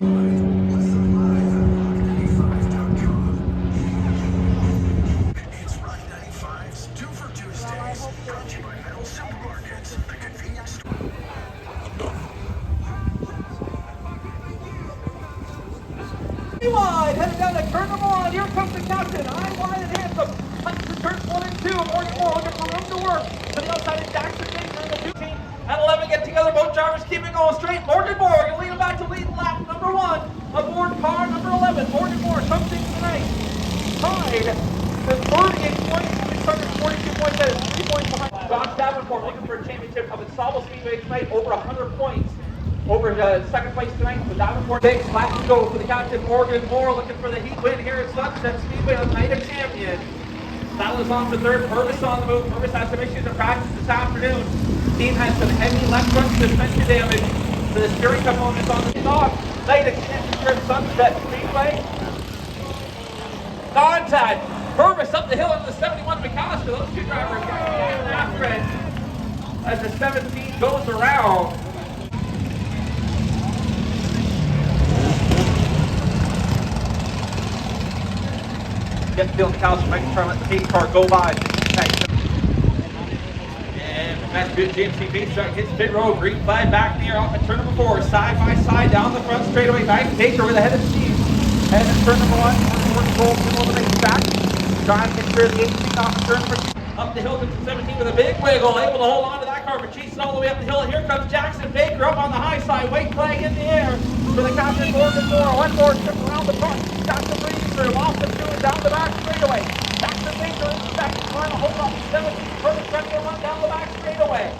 Wide, heading down to turn number 1. Here comes the captain. High, wide, and handsome. Hunts for turns 1 and 2. More looking for room to work. To the outside of Jackson Baker in the 2 team. And 11 get together. Both drivers keeping going straight. Morgan Moore going to lead him back to lead lap number 1. Aboard car number 11. Morgan Moore comes in tonight. Tied for 38 points. We started 42 points. That is 3 points behind. Josh Davenport looking for a championship of Sunset Speedway tonight. Over 100 points. Over second place tonight for Davenport. Big lap to go for the captain, Morgan Moore, looking for the heat win here at Sunset Speedway on Night of Champions. Battle is on for third. Purvis on the move. Purvis has some issues in practice this afternoon. Team has some heavy left front suspension damage. So the steering component is on the off. Night of Champions here at Sunset Speedway. Contact. Purvis up the hill into the 71 McAllister. Those two drivers getting after it as the 17 goes around. Get Phil McAllister making try to let the pace car go by. And that's good. GMC pace truck hits pit road. Green flag back near off at turn number 4. Side by side down the front straightaway. Back to Baker with a head of steam. And then turn number 1. More control middle of the racetrack. Trying to get clear the 18 off of turn number 2. Up the hill to 17 with a big wiggle. Able to hold on to that car, but chasing all the way up the hill. And here comes Jackson Baker up on the high side. White flag in the air for the captain. Morgan Moore. One more trip around the front. Jackson breathes through. Off the 2 and down the back straightaway. Jackson Baker in second. Trying to hold up 17. Perfect trying to run down the back straightaway.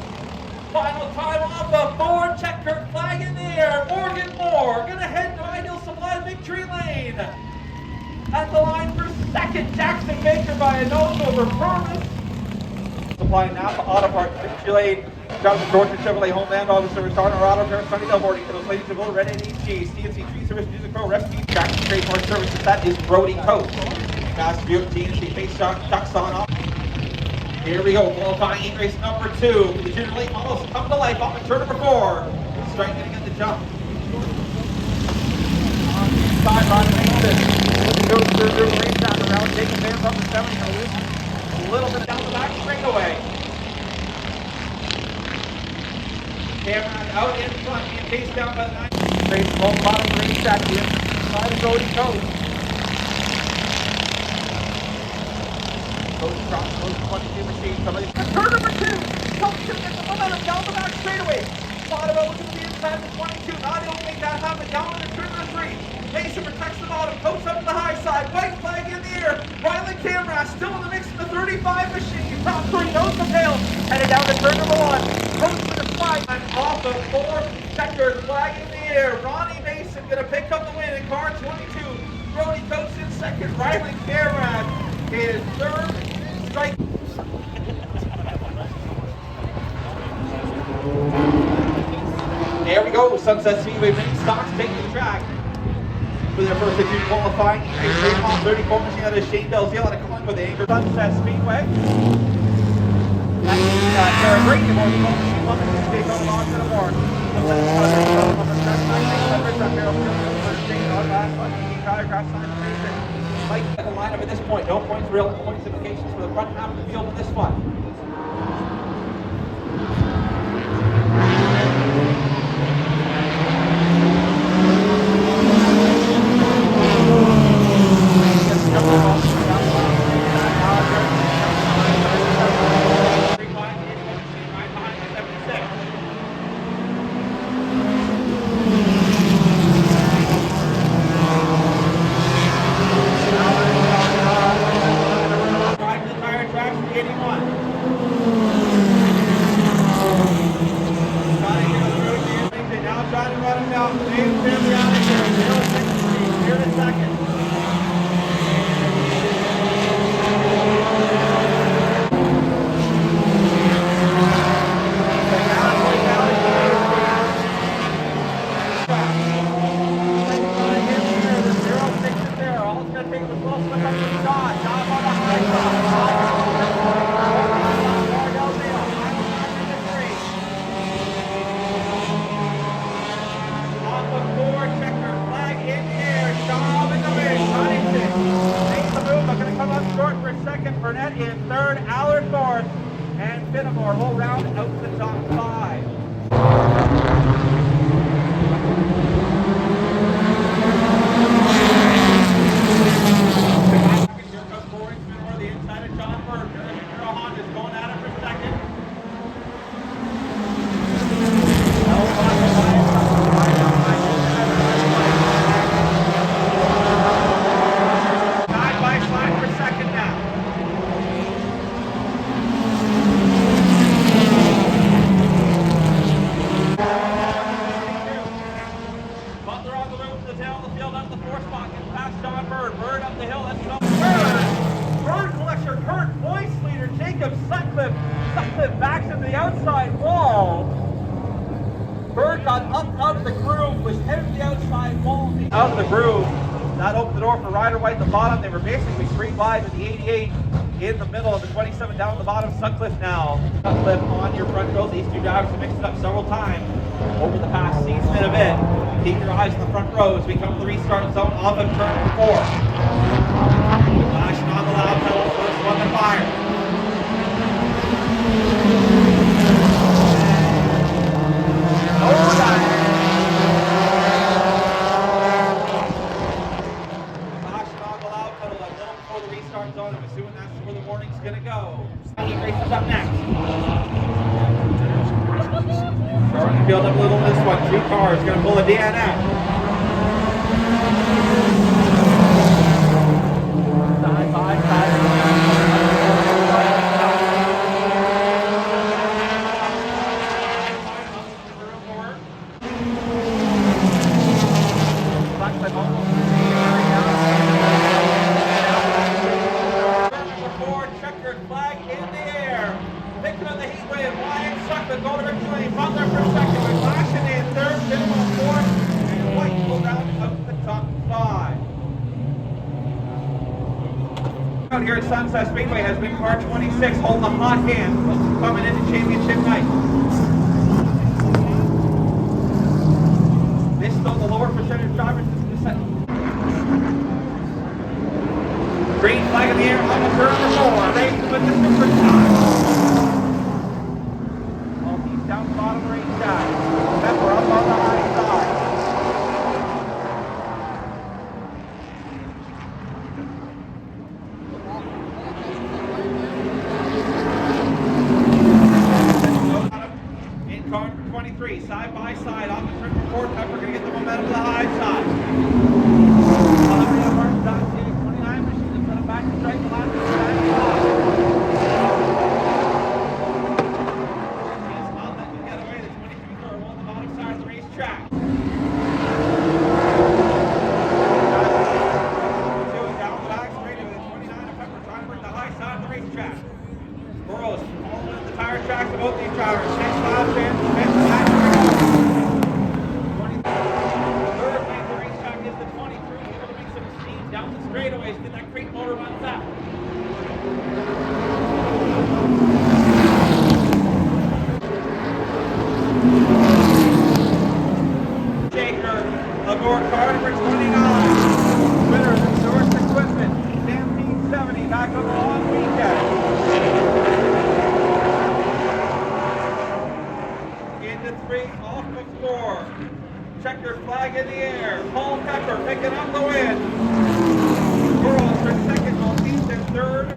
Final time off the board. Checkered flag in the air. Morgan Moore going to head to Ideal Supply victory lane. At the line for second. Jackson Baker by a nose over Purvis. Supply Napa Auto Parts, victory lane. Jonathan Georgia Chevrolet Homeland Auto Service, Auto Parents, Sunny Del Morning, for those ladies of Will, Red NHG, CNC Tree Service, Music Pro, Rescue, Jackson Trademark Services, that is Brody Coates. Fast Buick TNC Face Shock, ducks on off. Here we go, qualifying race number 2. The junior late models come to life off at turn number 4. Strike going to get the jump. Side by the race. Goes through the racetrack around, taking there from the 7. A little bit down the back straightaway. Cameron out in front, being chased down by the 9. Race from the bottom of the racetrack, the inside of Brody Coates. Coates drops those 22 machines. Turn number 2. Coates should get the momentum down the back straightaway. Bottom over to the inside of the 22. Not able to make that happen. Down into turn number 3. Mason protects the bottom. Coates up to the high side. White flag in the air. Riley Camera still in the mix in the 35 machine. Top 3 nose to tail. Headed down to turn number 1. Coates with a slide. And off the 4. Checkered flag in the air. Ronnie Mason going to pick up the win in car 22. Brody Coates in second. Riley Camera is third. Strike. There we go. Sunset Speedway mini stocks taking the track. For their first issue qualifying, race on 34 machine out of Shane Delzale at a coin with the anchor. Sunset Speedway. That's Sarah Brady, the morning machine one, and this on the launch of the morning. Mike at the lineup at this point. No points, real points implications for the front half of the field in this one. Drive to the tire tracks for 81. the groove. That opened the door for Ryder White at the bottom. They were basically straight wide with the 88 in the middle of the 27 down at the bottom. Sutcliffe now. Sutcliffe on your front row. These two drivers have mixed it up several times over the past season and a bit. Keep your eyes on the front row as we come to the restart zone off of turn 4. Flashing on the loud pedal, first one to fire. Oh, nice. Flashing on the loud pedal a little before the restart zone. I'm assuming that's where the warning's going to go. Heat race is up next. Starting to build up a little this one. 2 cars going to pull a DNF. Side by side. Checkered flag in the air. Picking up the heat wave. Wyatt Sutcliffe going to victory. Butler for second. We're flashing in third. Biddle fourth. And White will round out the top 5. Out here at Sunset Speedway has been car 26 holding the hot hand coming into championship night. This is the lower percentage drivers. Green flag in the air on the turn number 4. Race with the super time. All teams down the bottom of the racetrack. Pepper up on the high side. In car number 23, side by side off the turn number 4. Pepper going to get the momentum to the high side. Back to straight the last It's not letting you get away. The 23 car on the bottom side of the racetrack. Down the back straight with the 29 of Pepper trying to bring the high side of the racetrack. Burrows following the tire tracks of both these drivers. 6 laps in, 5th lap. Third lane of the racetrack is the 23. Able to make some speed down the straightaways. Get that crate motor runs out. Shaker, aboard car number 29. Winner of the Source Equipment, Stampede 70, back on the long weekend. Into 3, off of 4. Checker flag in the air. Paul Pepper picking up the win. Burrows for second, Maltese in third.